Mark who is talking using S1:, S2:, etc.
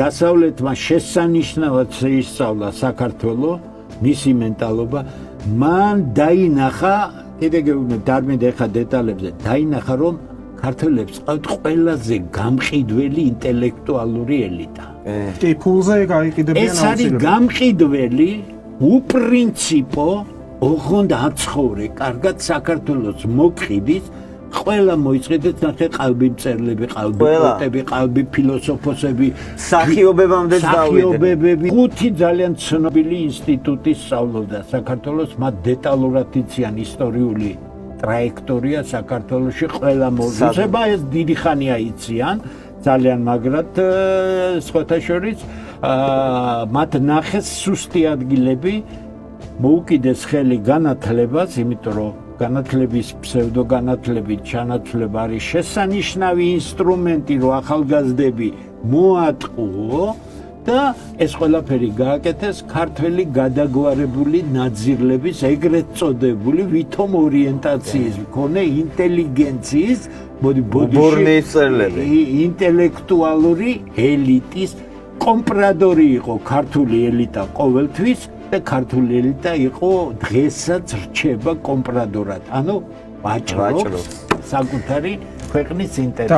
S1: დასავლეთმა შესანიშნავად შეისწავლა საქართველოს, მისი მენტალობა, მან დაინახა, კიდე გეუბნებთ არმენდა ეხა დეტალებზე, დაინახა რომ ქართველებს ყავთ ყველაზე გამყიდველი ინტელექტუალური ელიტა.
S2: კი, ფულზე გაიყიდებიან
S1: ეს არის გამყიდველი, უპრინციპო, ოღონდ აცხოვრე, კარგად საქართველოს მოკყიდის, ყველა მოიწყედეთ ნახე qalbi მწერლები, qalbi პოეტები, qalbi ფილოსოფოსები,
S3: სახიობებამდე
S1: სახიობებები. ხუთი ძალიან ცნობილი ინსტიტუტი სწავლობდა საქართველოს, მათ დეტალურად იციან ისტორიული ტრაექტორია საქართველოში, ყველა მოუწება ეს დიდი ხანია იციან, ძალიან მაგრად სხვათა შორის მათ ნახეს სუსტი ადგილები, მოუკიდეს ხელი განათლებას, იმიტომ რომ განათლების ფსევდოგანათლებით ჩანაცვლება არის შესანიშნავი ინსტრუმენტი, რომ ახალგაზრდები მოატყუო და ეს ყველაფერი გააკეთეს ქართველი გადაგვარებული ნაძირლების, ეგრეთ წოდებული ვითომ ორიენტაციის მქონე ინტელიგენციის, ინტელექტუალური ელიტის კომპრადორი იყო ქართული ელიტა ყოველთვის და ქართული ელიტა იყო დღესაც რჩება კომპრადორად, ანუ ვაჭრობს საკუთარი ქვეყნის ინტერესს.